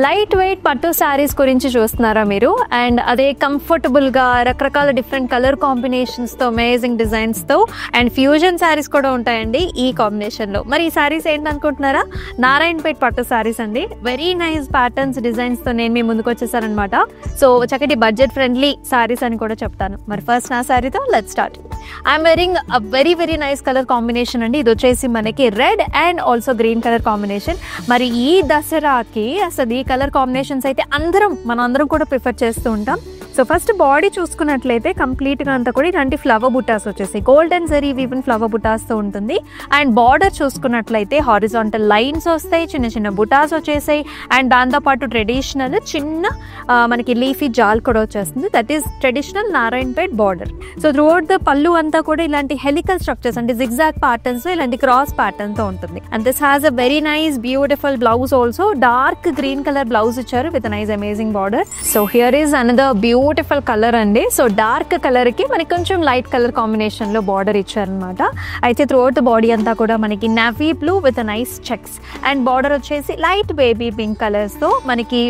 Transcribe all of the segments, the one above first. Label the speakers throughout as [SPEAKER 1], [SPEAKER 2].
[SPEAKER 1] Light weight పట్టు శారీస్ గురించి చూస్తున్నారా మీరు? అండ్ అదే కంఫర్టబుల్గా రకరకాల డిఫరెంట్ కలర్ కాంబినేషన్స్తో అమేజింగ్ డిజైన్స్తో అండ్ ఫ్యూజన్ శారీస్ కూడా ఉంటాయండి ఈ కాంబినేషన్లో. మరి ఈ శారీస్ ఏంటనుకుంటున్నారా? నారాయణపేట్ పట్టు శారీస్ అండి. వెరీ నైస్ ప్యాటర్న్స్ డిజైన్స్తో నేను మీ ముందుకు వచ్చేసారనమాట. సో చక్కటి బడ్జెట్ ఫ్రెండ్లీ శారీస్ అని కూడా చెప్తాను. మరి ఫస్ట్ నా శారీతో let's start. I'm wearing a very nice colour combination అండి. ఇది వచ్చేసి మనకి red and also green colour combination. మరి ఈ దసరాకి అసలు ఈ కలర్ కాంబినేషన్స్ అయితే మనందరం కూడా ప్రిఫర్ చేస్తూ ఉంటాం. సో ఫస్ట్ బాడీ చూసుకున్నట్లయితే కంప్లీట్గా అంతా కూడా ఇలాంటి ఫ్లవర్ బుటాస్ వచ్చేసి గోల్డెన్ జరీ వీవెన్ ఫ్లవర్ బుటాస్తో ఉంటుంది. అండ్ బార్డర్ చూసుకున్నట్లయితే హారిజాంటల్ లైన్స్ వస్తాయి, చిన్న చిన్న బుటాస్ వచ్చేసాయి. అండ్ దాంతోపాటు ట్రెడిషనల్ చిన్న మనకి లీఫీ జాల్ కూడా వచ్చేస్తుంది. That is traditional Narayanpet border. So throughout the పళ్ళు అంతా కూడా ఇలాంటి హెలికల్ స్ట్రక్చర్స్ అంటే జిగ్జాగ్ ప్యాటర్న్స్, ఇలాంటి క్రాస్ ప్యాటర్న్తో ఉంటుంది. And this has a very nice beautiful blouse also. Dark green colour blouse ఇచ్చారు with nice amazing border. So here is another beautiful colour అండి. సో డార్క్ కలర్ కి మనకి కొంచెం light colour combination లో border ఇచ్చారనమాట. అయితే త్రూ అవుట్ ద బాడీ అంతా కూడా మనకి navy blue with nice checks and border వచ్చేసి లైట్ బేబీ పింక్ కలర్స్ తో మనకి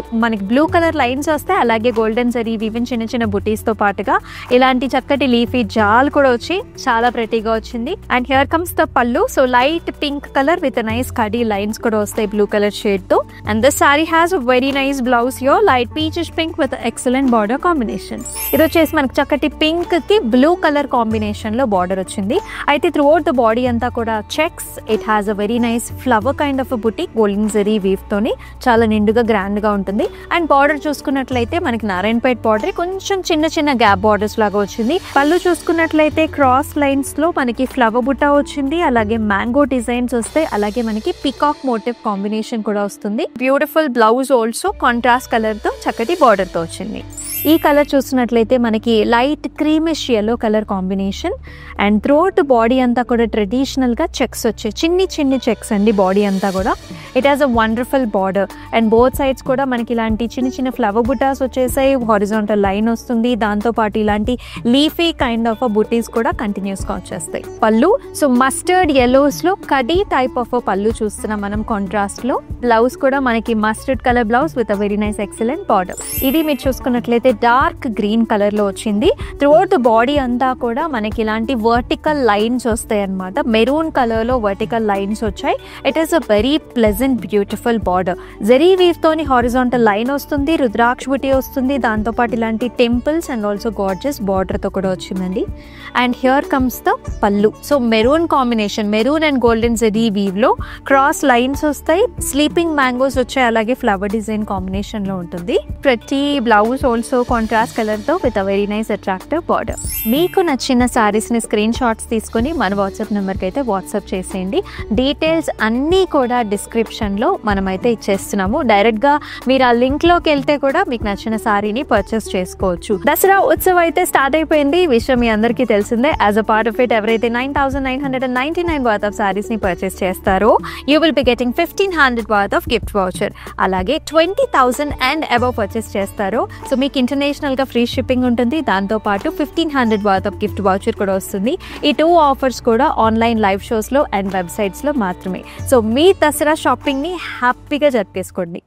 [SPEAKER 1] బ్లూ కలర్ లైన్స్ వస్తాయి. అలాగే గోల్డెన్ జరీ వీవెన్ చిన్న చిన్న బుటీస్ తో పాటుగా ఇలాంటి చక్కటి లీఫీ జాల్ కూడా వచ్చి చాలా ప్రెటీగా వచ్చింది. And here comes the pallu. So light pink colour with nice khadi lines కూడా వస్తాయి బ్లూ కలర్ షేడ్ తో. And this sorry has very nice blouse here light peachish pink with excellent border combination. ఇది వచ్చేసి మనకి చక్కటి పింక్ కి బ్లూ కలర్ కాంబినేషన్ లో border వచ్చింది. అయితే త్రూ అవుట్ ద బాడీ అంతా కూడా checks. It has a very nice flower kind of buti golden zari weave తోని చాలా నిండుగా గ్రాండ్ గా ఉంటుంది. అండ్ బార్డర్ చూసుకున్నట్లయితే మనకి నారాయణపేట్ బార్డర్ కొంచెం చిన్న చిన్న గ్యాప్ బార్డర్స్ లాగా వచ్చింది. పళ్ళు చూసుకున్నట్లయితే క్రాస్ లైన్స్ లో మనకి ఫ్లవర్ బుట్టా వచ్చింది. అలాగే మ్యాంగో డిజైన్స్ వస్తాయి. అలాగే మనకి పికాక్ మోటివ్ కాంబినేషన్ కూడా వస్తుంది. Beautiful blouse also contrast colour తో చక్కటి బార్డర్ తో వచ్చింది. ఈ కలర్ చూసినట్లయితే మనకి light creamish yellow colour combination. And throat body అంతా కూడా ట్రెడిషనల్ గా చెక్స్ వచ్చాయి, చిన్ని చెక్స్ అండి బాడీ అంతా కూడా. It has a wonderful border and both sides కూడా మనకి ఇలాంటి చిన్న ఫ్లవర్ బుటాస్ వచ్చేసాయి. హారిజాంటల్ లైన్ వస్తుంది. దాంతో పాటు ఇలాంటి లీఫీ కైండ్ ఆఫ్ బుటీస్ కూడా కంటిన్యూస్ గా వచ్చేస్తాయి. పళ్ళు సో మస్టర్డ్ ఎల్లోస్ లో కడీ టైప్ ఆఫ్ పళ్ళు చూస్తున్నాం మనం కాంట్రాస్ట్ లో. బ్లౌజ్ కూడా మనకి mustard colour blouse with a very nice excellent border. ఇది మీరు చూసుకున్నట్లయితే డార్క్ గ్రీన్ కలర్ లో వచ్చింది. త్రూ అవుట్ ద బాడీ అంతా కూడా మనకి ఇలాంటి వర్టికల్ లైన్స్ వస్తాయి అనమాట. మెరూన్ కలర్ లో వర్టికల్ లైన్స్ వచ్చాయి. It is a very pleasant beautiful border. Zari weave తోని హారిజాంటల్ లైన్ వస్తుంది, రుద్రాక్ష బుటీ వస్తుంది. దాంతో పాటు ఇలాంటి temples and also gorgeous border తో కూడా వచ్చిందండి. And here comes the pallu. So maroon combination, maroon and golden zari weave లో క్రాస్ లైన్స్ వస్తాయి. స్లీపింగ్ మ్యాంగోస్ వచ్చాయి. అలాగే ఫ్లవర్ డిజైన్ కాంబినేషన్ లో ఉంటుంది. ప్రతి బ్లౌజ్ ఆల్సో కాంట్రాస్ట్ కలర్ తో with a very nice attractive border. మీకు నచ్చిన సారీస్ ని స్క్రీన్ షాట్స్ తీసుకుని మన వాట్సాప్ నెంబర్కి అయితే వాట్సాప్ చేసేయండి. డీటెయిల్స్ అన్నీ కూడా డిస్క్రిప్షన్ లో మనమైతే ఇచ్చేస్తున్నాము. డైరెక్ట్ గా మీరు ఆ లింక్ లోకి వెళ్తే కూడా మీకు నచ్చిన సారీని పర్చేస్ చేసుకోవచ్చు. దసరా ఉత్సవ్ అయితే స్టార్ట్ అయిపోయింది. ఈ విషయం మీ అందరికీ తెలిసిందే. As a part of it ఎవరైతే 9,999 వర్త్ ఆఫ్ సారీస్ ని పర్చేస్ చేస్తారో you will be getting 1,500 worth of gift voucher. అలాగే 20,000 అండ్ అబవ్ పర్చేస్ చేస్తారో సో మీకు ఇంటర్నేషనల్ గా ఫ్రీ షిప్పింగ్ ఉంటుంది. దాంతో పాటు 1,500 వర్త్ ఆఫ్ గిఫ్ట్ వౌచర్ కూడా వస్తుంది. ఈ 2 ఆఫర్స్ కూడా ఆన్లైన్ లైవ్ షోస్ లో అండ్ వెబ్సైట్స్ లో మాత్రమే. సో మీ దసరా షాపింగ్ ని హ్యాపీగా జరిపేసుకోండి.